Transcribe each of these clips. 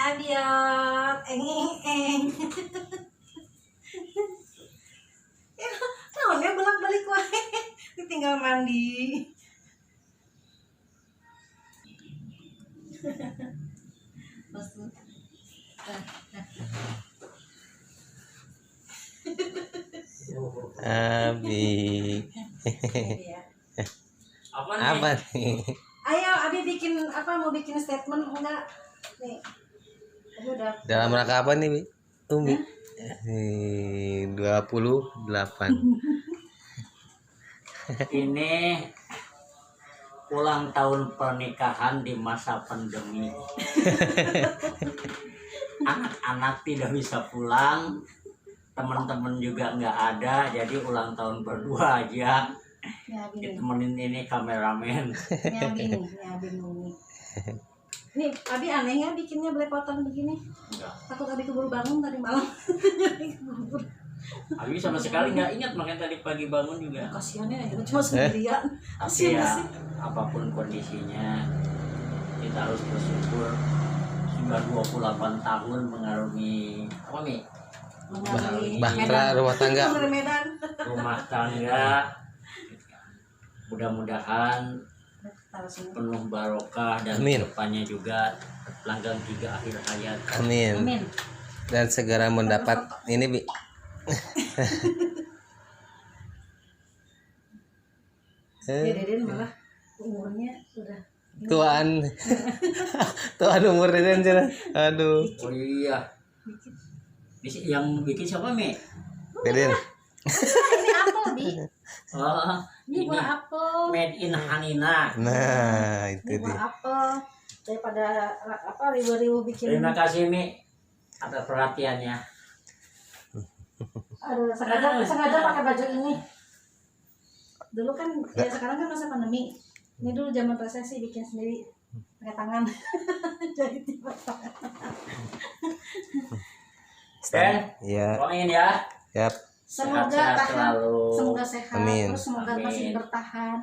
Abiot, eng. Naonnya bolak-balik wae. Tinggal mandi. Abi. Apa nih? Ayo, Abi bikin apa? Mau bikin statement enggak? Nih. Abi udah. Dalam rangka apa nih, Bi? Umi. 28. Ini ulang tahun pernikahan di masa pandemi. Anak-anak tidak bisa pulang, teman-teman juga nggak ada, jadi ulang tahun berdua aja. Ditemenin ini kameramen. Abi Nih, Abi anehnya bikinnya belepotan begini. Enggak. Takut Abi keburu bangun tadi malam. Abi sama sekali nggak ingat, makanya tadi pagi bangun juga. Kasihan ya, cuma sendirian. Tapi ya apapun kondisinya kita harus bersyukur sudah 28 tahun mengarungi apa nih? Bahtera rumah tangga. Rumah tangga. Mudah-mudahan penuh barokah dan depannya juga langgeng juga akhir hayat. Amin. Dan segera mendapat ini, Bi. Deden malah umurnya sudah Tuan umur Deden jalan. Aduh. Oh iya. Yang bikin siapa, Mi? Deden. ini apel, Bi. Oh, Ini buah apel. made in Hanina. Nah, itu Ini buah dia. apel. Daripada apa ribu-ribu bikin. Terima kasih, Mi, atas perhatiannya. Aduh, sengaja pakai baju ini. Dulu kan ya sekarang kan masa pandemi. Ini dulu zaman resesi bikin sendiri pakai tangan. Jadi tiba Dan Ya. doain ya. Yap. semoga Sehat-sehat tahan, selalu. semoga sehat, Amin. terus semoga Amin. masih bertahan,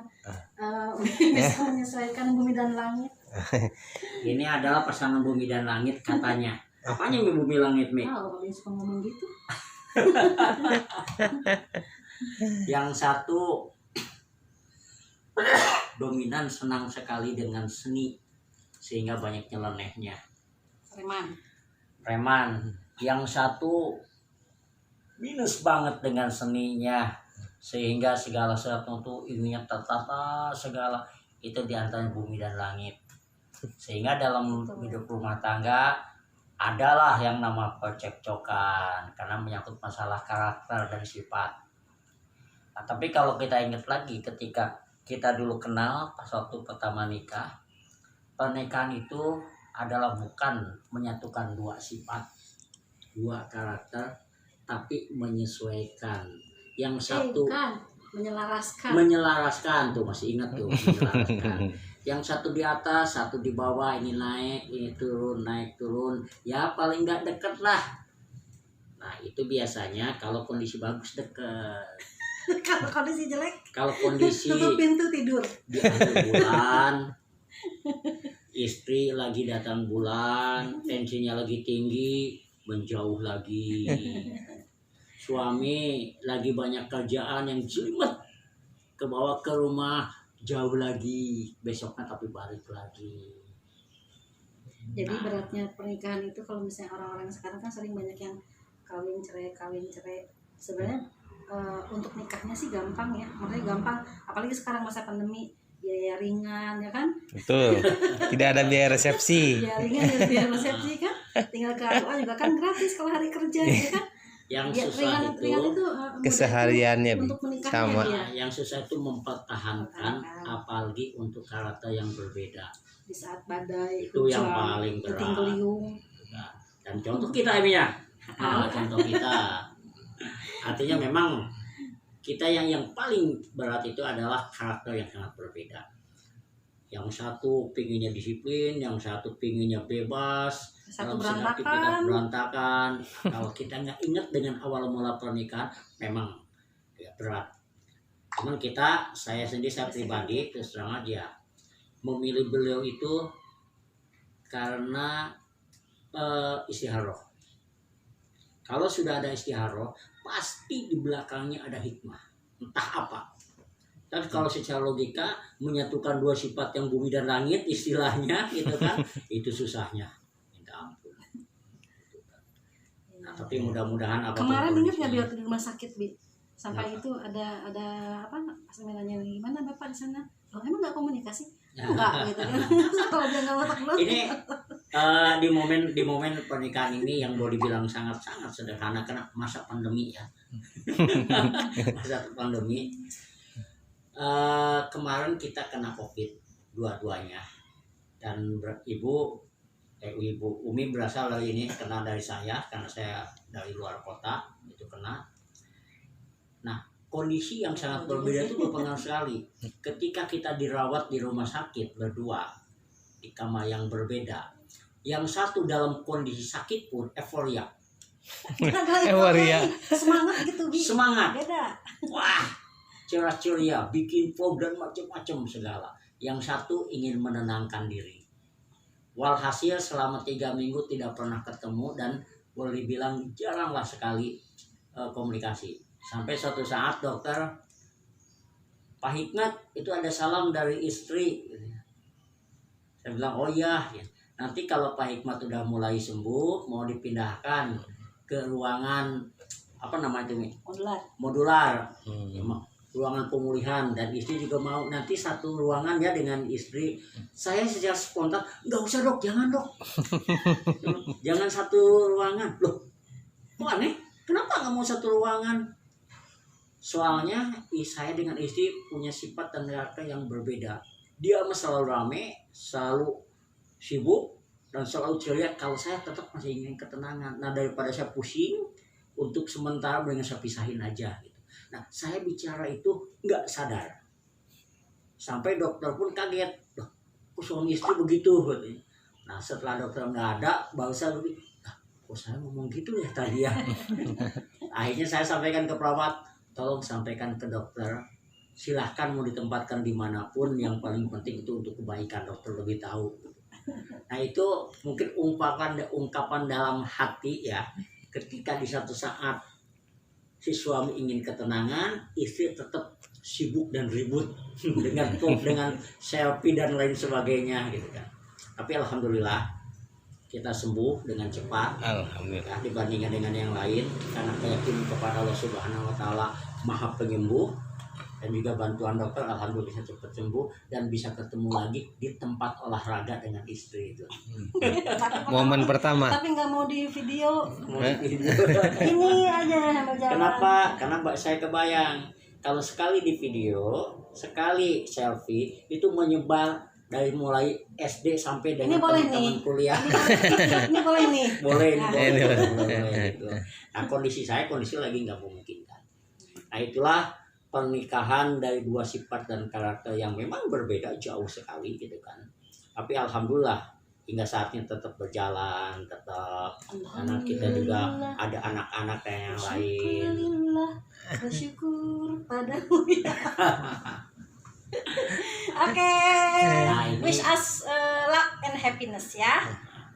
bisa menyesuaikan bumi dan langit. Ini adalah pasangan bumi dan langit katanya. Apanya Mi bumi langit, Mi? Kalau dia suka ngomong gitu, Yang satu dominan, senang sekali dengan seni sehingga banyak nyelenehnya. Preman. Yang satu minus banget dengan seninya sehingga segala sesuatu ilmunya tertata segala itu diantaranya bumi dan langit. Sehingga dalam hidup rumah tangga adalah yang nama percekcokan karena menyangkut masalah karakter dan sifat. Nah, tapi kalau kita ingat lagi ketika kita dulu kenal pas waktu pertama nikah, pernikahan itu adalah bukan menyatukan dua sifat, dua karakter, tapi menyesuaikan. Yang satu menyelaraskan tuh, masih ingat tuh, menyelaraskan. Yang satu di atas, satu di bawah, ini naik, ini turun, naik turun, ya paling nggak deket lah. Nah itu biasanya kalau kondisi bagus deket. kalau kondisi jelek, Kalau kondisi tutup pintu tidur. di akhir bulan, istri lagi datang bulan, tensinya lagi tinggi, menjauh lagi. Suami lagi banyak kerjaan yang jelimet, kebawa ke rumah, jauh lagi, besoknya tapi balik lagi. Jadi beratnya pernikahan itu kalau misalnya orang-orang sekarang kan sering banyak yang kawin cerai. Sebenarnya untuk nikahnya sih gampang ya, makanya gampang. Apalagi sekarang masa pandemi, biaya ringan ya kan? Betul. Tidak ada biaya resepsi. Biaya ringan dan biaya resepsi kan? Tinggal ke RUA juga kan gratis kalau hari kerja ya kan? Yang Ya, susah ringan itu, Kesehariannya, Bi. untuk menikahnya Sama. dia. yang susah itu mempertahankan, apalagi untuk karakter yang berbeda. Di saat badai, Itu yang hujan, paling berat. puting beliung. Nah, dan contoh kita ini ya, contoh kita. Artinya memang kita yang paling berat itu adalah karakter yang sangat berbeda. Yang satu pinginnya disiplin, yang satu pinginnya bebas, Satu dalam segala aktivitas berantakan. Kalau kita nggak ingat dengan awal mula pernikahan, memang ya berat. Cuman saya sendiri, saya pribadi terus terang aja memilih beliau itu karena istiharoh. Kalau sudah ada istiharoh, pasti di belakangnya ada hikmah, entah apa. Tapi kalau secara logika menyatukan dua sifat yang bumi dan langit istilahnya gitu kan, itu susahnya, minta ampun. Nah, tapi mudah-mudahan apa Kemarin ingat nggak Bi waktu di rumah sakit Bi? Sampai itu ada apa? Pas nanya gimana Bapak di sana? Oh, emang nggak komunikasi? Enggak gitu kan. Kalau dia nggak otak lu. Ini di momen pernikahan ini yang boleh dibilang sangat-sangat sederhana karena masa pandemi ya. Masa pandemi. Kemarin kita kena COVID dua-duanya dan ibu Umi berasal dari ini kena dari saya karena saya dari luar kota itu kena. Nah, kondisi yang sangat berbeda itu berpengaruh sekali. Ketika kita dirawat di rumah sakit berdua di kamar yang berbeda, yang satu dalam kondisi sakit pun euforia. Euforia. Semangat gitu Bi. Semangat. Beda. Wah, ceria-ceria, bikin vlog dan macam-macam segala. Yang satu ingin menenangkan diri. Walhasil selama 3 minggu tidak pernah ketemu dan boleh dibilang jaranglah sekali komunikasi. Sampai suatu saat dokter, Pak Hikmat itu ada salam dari istri. Saya bilang oh iya. Nanti kalau Pak Hikmat udah mulai sembuh, mau dipindahkan ke ruangan apa namanya itu? Modular. Ruangan pemulihan dan istri juga mau nanti satu ruangan ya dengan istri. Saya secara spontan nggak usah dok, jangan dok, jangan satu ruangan. Loh, kok aneh? Kenapa nggak mau satu ruangan? Soalnya saya dengan istri punya sifat dan karakter yang berbeda. Dia selalu rame, selalu sibuk dan selalu ceria. Kalau saya tetap masih ingin ketenangan. Nah daripada saya pusing, untuk sementara dengan saya pisahin aja. Nah, saya bicara itu nggak sadar. Sampai dokter pun kaget. Loh, kok suami istri begitu? Nah, setelah dokter nggak ada, baru saya berpikir, kok saya ngomong gitu ya tadi ya? Akhirnya saya sampaikan ke perawat, tolong sampaikan ke dokter. Silahkan mau ditempatkan dimanapun, yang paling penting itu untuk kebaikan, dokter lebih tahu. Nah, itu mungkin ungkapan dalam hati ya, ketika di satu saat si suami ingin ketenangan, istri tetap sibuk dan ribut dengan selfie dan lain sebagainya gitu kan. Tapi alhamdulillah kita sembuh dengan cepat. Alhamdulillah. Dibandingkan dengan yang lain karena keyakinan kepada Allah Subhanahu wa taala Maha Penyembuh dan juga bantuan dokter alhamdulillah bisa cepat sembuh dan bisa ketemu lagi di tempat olahraga dengan istri itu. Momen pertama. Tapi nggak mau di video. Ini aja mau jalan. Kenapa? Karena saya kebayang kalau sekali di video, sekali selfie itu menyebar dari mulai SD sampai dengan teman-teman kuliah. Ini boleh nih. Boleh. Nah kondisi lagi nggak memungkinkan. Nah itulah pernikahan dari dua sifat dan karakter yang memang berbeda jauh sekali gitu kan. Tapi alhamdulillah hingga saatnya tetap berjalan, tetap karena kita juga ada anak-anak yang lain. Bersyukur padamu ya. Oke. Wish us luck and happiness ya.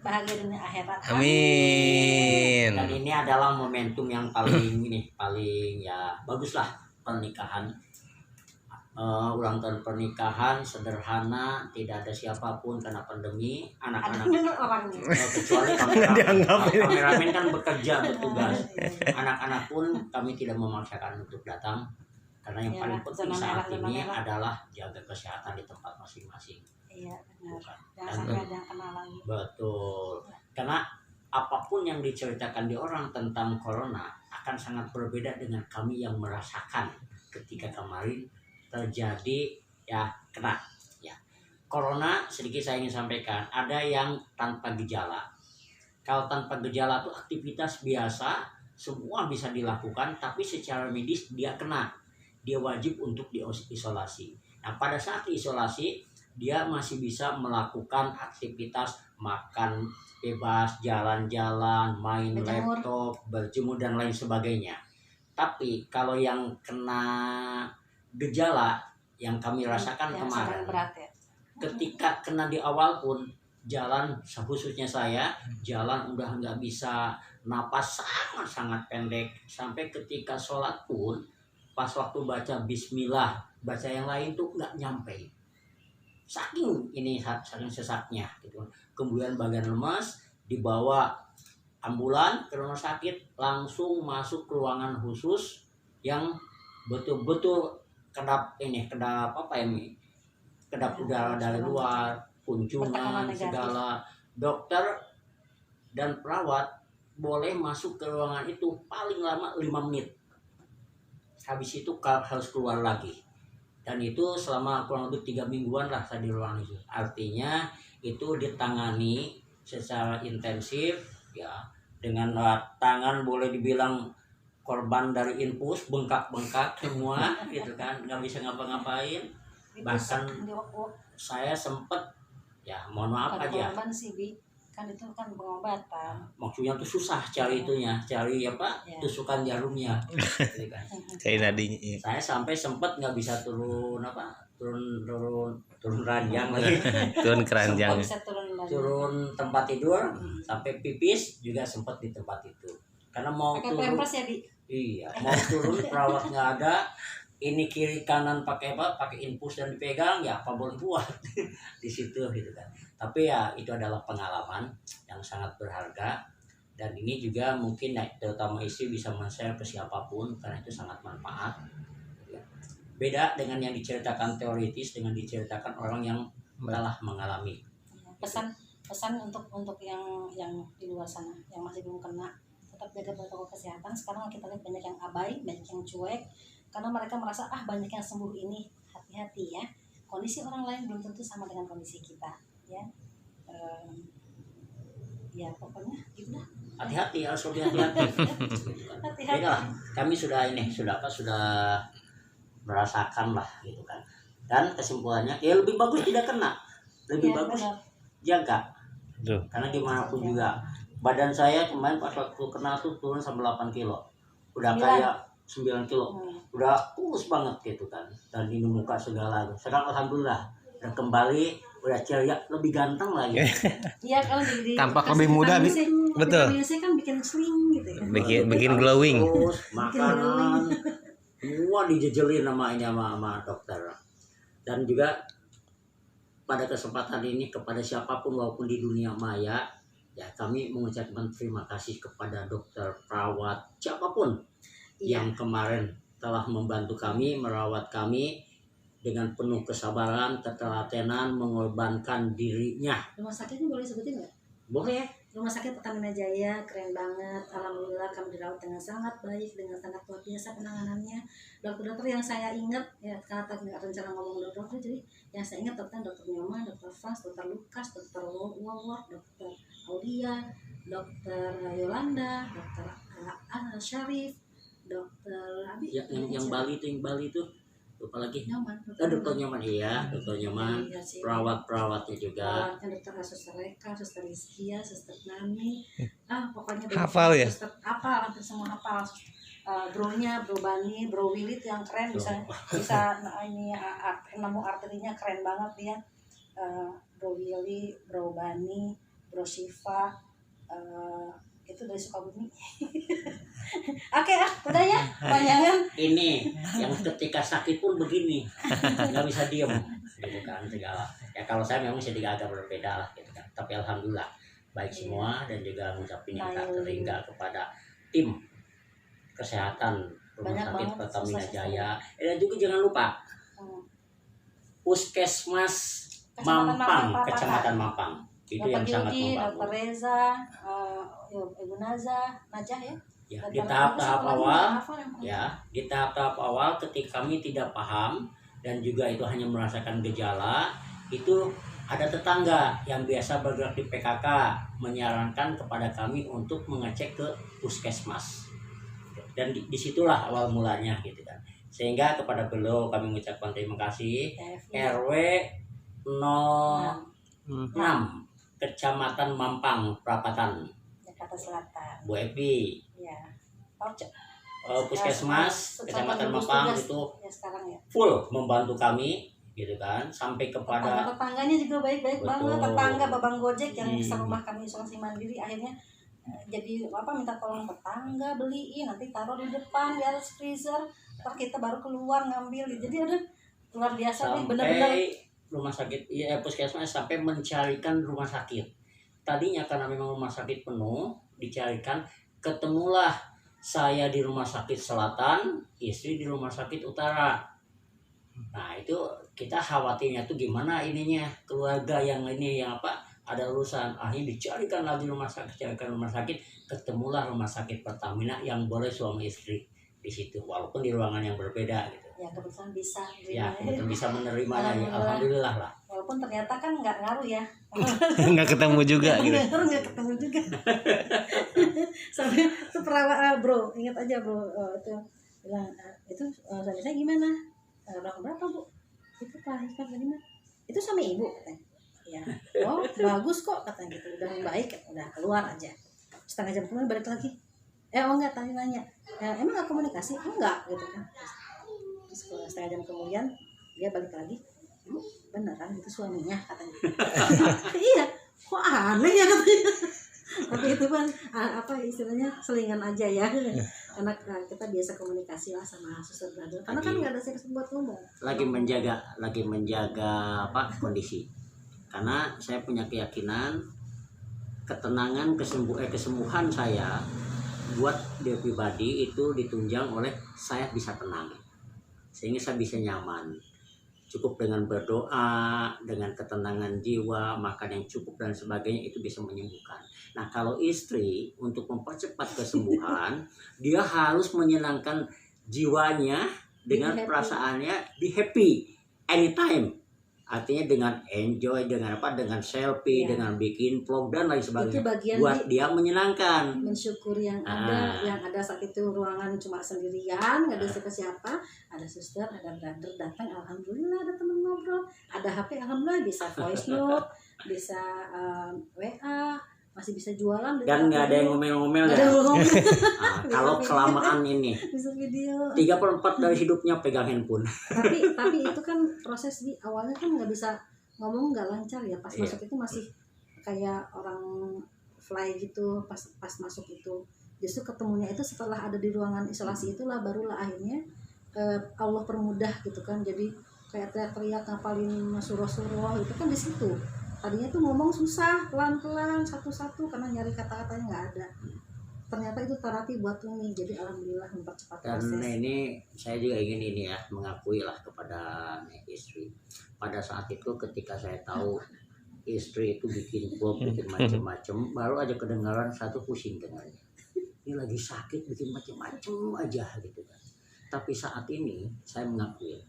Bahagia dunia akhirat. Amin. Dan ini adalah momentum yang paling ya baguslah pernikahan. Ulang tahun pernikahan sederhana, tidak ada siapapun karena pandemi, anak-anak kecuali kameramen kan bekerja bertugas. Anak-anak pun kami tidak memaksakan untuk datang karena yang paling penting saat ini adalah jaga kesehatan di tempat masing-masing. Iya benar. Jangan sampai ada yang kena lagi. Betul. Karena apapun yang diceritakan di orang tentang corona akan sangat berbeda dengan kami yang merasakan ketika kemarin terjadi ya kena ya. Corona sedikit saya ingin sampaikan, ada yang tanpa gejala. Kalau tanpa gejala itu aktivitas biasa, semua bisa dilakukan, tapi secara medis dia kena. Dia wajib untuk diisolasi. Nah, pada saat isolasi dia masih bisa melakukan aktivitas makan bebas, jalan-jalan, main laptop, berjemur dan lain sebagainya. Tapi kalau yang kena gejala yang kami rasakan kemarin, ketika kena di awal pun jalan, khususnya saya, jalan udah nggak bisa, napas sangat-sangat pendek, sampai ketika sholat pun pas waktu baca bismillah, baca yang lain tuh nggak nyampe, saking ini, saking sesaknya gitu. Kemudian bagian lemas, dibawa ambulan ke rumah sakit, langsung masuk ke ruangan khusus yang betul-betul kedap apa ya, kedap udara dari luar, kunjungan segala. Dokter dan perawat boleh masuk ke ruangan itu paling lama 5 menit, habis itu harus keluar lagi. Dan itu selama kurang lebih 3 mingguan lah saya di ruangan itu. Artinya itu ditangani secara intensif ya, dengan tangan boleh dibilang korban dari infus, bengkak-bengkak semua gitu kan, nggak bisa ngapa-ngapain. Bahkan saya sempet ya, mohon maaf aja, korban sih Bi, kan itu kan pengobatan, maksudnya tuh susah cari itunya, cari apa ya, tusukan jarumnya gitu kan. Kayak nadinya. Saya sampai sempet nggak bisa turun apa, turun ranjang lagi. Turun keranjang. Turun tempat tidur, sampai pipis juga sempet di tempat itu. Karena mau pakai turun, pempes ya Bi? Iya, mau turun perawat nggak ada, ini kiri kanan pakai apa, pakai infus dan dipegang, ya apa boleh buat di situ gitu kan. Tapi ya itu adalah pengalaman yang sangat berharga, dan ini juga mungkin ya, terutama istri bisa men-share ke siapapun karena itu sangat manfaat ya. Beda dengan yang diceritakan teoritis dengan diceritakan orang yang telah mengalami. Pesan untuk yang di luar sana yang masih belum kena, tetap jaga protokol kesehatan. Sekarang kita lihat banyak yang abai, banyak yang cuek, karena mereka merasa banyak yang sembuh ini. Hati-hati ya, kondisi orang lain belum tentu sama dengan kondisi kita ya. Ya pokoknya gitu dah, hati-hati, harus lebih hati-hati. Beda lah, kami sudah merasakan lah gitu kan. Dan kesimpulannya ya lebih bagus tidak kena, lebih bagus benar. Jaga. Karena gimana pun juga badan saya kemarin pas waktu kena tuh turun sampai 8 kilo, udah kayak 9 kilo, udah kurus banget gitu kan, dan ini muka segala. Sekarang alhamdulillah udah kembali, udah ceria, lebih ganteng lagi. Iya, kalau tampak lebih muda, betul. Biasanya kan bikin slim gitu ya. Bikin glowing. Terus makanan semua dijejelin namanya sama dokter. Dan juga pada kesempatan ini kepada siapapun walaupun di dunia maya, ya kami mengucapkan terima kasih kepada dokter, perawat, siapapun yang kemarin telah membantu kami, merawat kami dengan penuh kesabaran, ketelatenan, mengorbankan dirinya. Rumah sakitnya boleh sebutin nggak? Boleh. Rumah sakit Pertamina Jaya keren banget, alhamdulillah kami dirawat dengan sangat baik, dengan sangat luar biasa penanganannya. Dokter-dokter yang saya ingat ya, karena nggak rencana ngomong dokter, jadi yang saya ingat dokter Nyoman, dokter Frans, dokter Lukas, dokter Wawor, dokter Aulia, dokter Yolanda, dokter Syarif, dokter Abi. Yang Bali itu lupa lagi. Nyoman. Dokter Nyoman, iya, dokter Nyoman. Perawatnya juga. Dokter Suster Reka, Suster Rizkia, Suster Nani. Pokoknya hafal ya. Suster apa, hampir semua hafal. Bro-nya, Bro Bani, Bro Willy yang keren, bisa ini nemu arterinya keren banget dia. Bro Willy, Bro Bani, Bro Shiva, itu dari Sukabumi. Oke, udah ya, panjangan. Ini yang ketika sakit pun begini, nggak bisa diem, gitu kan segala. Ya kalau saya memang sedikit agak berbeda lah, gitu kan. Tapi alhamdulillah baik semua, dan juga mengucapkan yang tak terhingga kepada tim kesehatan Rumah Sakit Pertamina Jaya. Dan juga jangan lupa Puskesmas Mampang, Kecamatan Mampang. Itu yang sangat membantu. Dokter Reza, Ibu Najah ya. Ya, di tahap-tahap awal, di tahap-tahap awal ketika kami tidak paham dan juga itu hanya merasakan gejala, itu ada tetangga yang biasa bergerak di PKK menyarankan kepada kami untuk mengecek ke puskesmas. Dan disitulah awal mulanya gitu kan. Sehingga kepada beliau kami mengucapkan terima kasih. RW 06 Kecamatan Mampang, Prapatan, Jakarta Selatan. Bu Epi. Ya. Puskesmas Kecamatan Mampang itu full membantu kami gitu kan, sampai kepada tetangganya juga baik-baik Betul. banget. Tetangga babang Gojek yang Hmm. serumah kami isolasi mandiri akhirnya jadi minta tolong tetangga beliin, nanti taruh di depan di atas freezer, ntar kita baru keluar ngambil. Jadi ada luar biasa nih, bener-bener. sampai rumah sakit puskesmas sampai mencarikan rumah sakit. Tadinya karena memang rumah sakit penuh, dicarikan, ketemulah saya di rumah sakit selatan, istri di rumah sakit utara. Nah itu kita khawatirnya tuh gimana ininya, keluarga yang ini yang ada urusan, akhirnya dicarikan lagi rumah sakit, ketemulah rumah sakit Pertamina yang boleh suami istri di situ, walaupun di ruangan yang berbeda gitu. Ya kebetulan bisa. Ya kebetulan bisa menerimanya, ya, alhamdulillah lah. Walaupun ternyata kan nggak ngaruh ya. Nggak ketemu juga gitu. Nggak ketemu juga. Sampai itu perawat bro, ingat aja bro, itu bilang itu suami saya gimana? Berapa bu? Itu melahirkan gimana? Itu suami ibu katanya. Ya, oh bagus kok katanya gitu, udah membaik, udah keluar aja. Setengah jam kemudian balik lagi. Enggak, tadi nanya, emang nggak komunikasi? Enggak gitu kan. Terus setengah jam kemudian dia balik lagi, ibu beneran itu suaminya katanya. Iya, kok aneh ya katanya. Tapi itu kan istilahnya selingan aja ya. Karena kita biasa komunikasi lah sama suster brother. Karena kan nggak ada seks buat ngomong. Lagi menjaga kondisi. Karena saya punya keyakinan ketenangan kesembuhan saya buat dia pribadi itu ditunjang oleh saya bisa tenang, sehingga saya bisa nyaman. Cukup dengan berdoa, dengan ketenangan jiwa, makan yang cukup dan sebagainya, itu bisa menyembuhkan. Nah kalau istri untuk mempercepat kesembuhan dia harus menyenangkan jiwanya dengan perasaannya, be happy anytime. Artinya dengan enjoy, dengan selfie, dengan bikin vlog dan lain sebagainya. Itu bagian buat dia menyenangkan. Mensyukuri yang ada saat itu ruangan cuma sendirian, nggak ada siapa-siapa, ada suster, ada brother datang, alhamdulillah ada teman ngobrol, ada HP, alhamdulillah bisa voice note, bisa WA, masih bisa jualan dan nggak ada yang ngomel-ngomel ya. Kalau kelamaan ini bisa video 3/4 dari hidupnya pegang handphone. tapi itu kan proses di awalnya kan nggak bisa ngomong, nggak lancar ya, pas masuk itu masih kayak orang fly gitu. Pas masuk itu justru ketemunya itu setelah ada di ruangan isolasi itulah barulah akhirnya Allah permudah gitu kan. Jadi kayak teriak-teriak ngapalin suruh-suruh itu kan di situ. Tadinya tuh ngomong susah, pelan-pelan satu-satu karena nyari kata-katanya nggak ada. Ternyata itu terapi buat Umi, jadi alhamdulillah mempercepat proses. Dan ini saya juga ingin mengakui lah kepada istri. Pada saat itu ketika saya tahu istri itu bikin vlog, bikin macam-macam, baru aja kedengaran satu pusing dengannya. Ini lagi sakit bikin macam-macam aja gitu kan. Tapi saat ini saya mengakui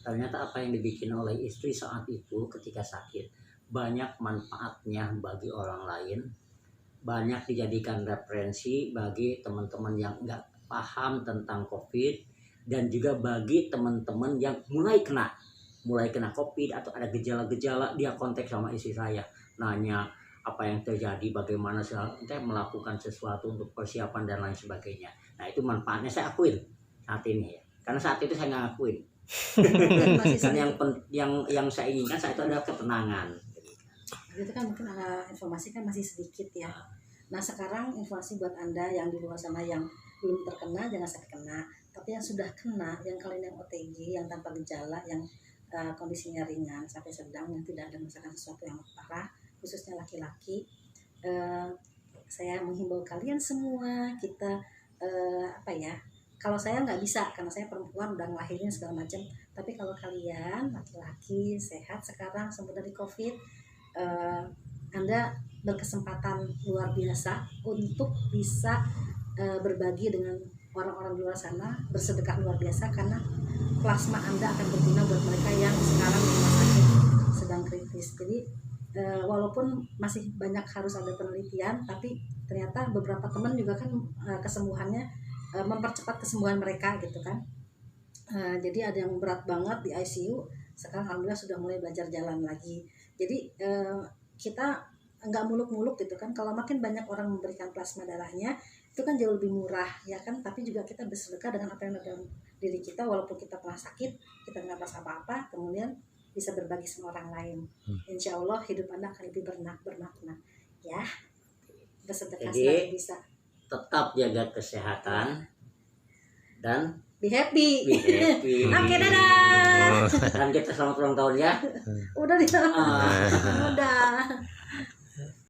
ternyata apa yang dibikin oleh istri saat itu ketika sakit banyak manfaatnya bagi orang lain, banyak dijadikan referensi bagi teman-teman yang nggak paham tentang COVID, dan juga bagi teman-teman yang mulai kena COVID atau ada gejala-gejala, dia kontak sama istri saya, nanya apa yang terjadi, bagaimana saya melakukan sesuatu untuk persiapan dan lain sebagainya. Nah itu manfaatnya saya akuin saat ini ya, karena saat itu saya nggak akuin. Dan yang saya inginkan saat itu adalah ketenangan. Itu kan mungkin informasi kan masih sedikit ya. Nah sekarang informasi buat Anda yang di luar sana yang belum terkena, jangan sampai kena. Tapi yang sudah kena, yang kalian yang OTG, yang tanpa gejala, yang kondisinya ringan sampai sedang, yang tidak ada misalkan sesuatu yang parah, khususnya laki-laki, saya menghimbau kalian semua, kita kalau saya nggak bisa karena saya perempuan udah ngelahirin segala macam, tapi kalau kalian laki-laki sehat sekarang sembuh dari COVID, Anda berkesempatan luar biasa untuk bisa berbagi dengan orang-orang di luar sana, bersedekah luar biasa, karena plasma Anda akan berguna buat mereka yang sekarang di rumah sakit sedang kritis. Jadi walaupun masih banyak harus ada penelitian, tapi ternyata beberapa teman juga kan kesembuhannya mempercepat kesembuhan mereka gitu kan. Jadi ada yang berat banget di ICU, sekarang alhamdulillah sudah mulai belajar jalan lagi. Jadi kita nggak muluk-muluk gitu kan. Kalau makin banyak orang memberikan plasma darahnya, itu kan jauh lebih murah ya kan. Tapi juga kita bersedekah dengan apa yang ada dalam diri kita, walaupun kita pernah sakit, kita nggak pas apa-apa, kemudian bisa berbagi sama orang lain. Insya Allah hidup Anda akan lebih bermakna ya. Bersedekah Jadi, selalu bisa. Tetap jaga kesehatan dan Be happy. be happy. Oke, dadah. Dan kita selamat ulang tahun ya. Udah di Ah. udah.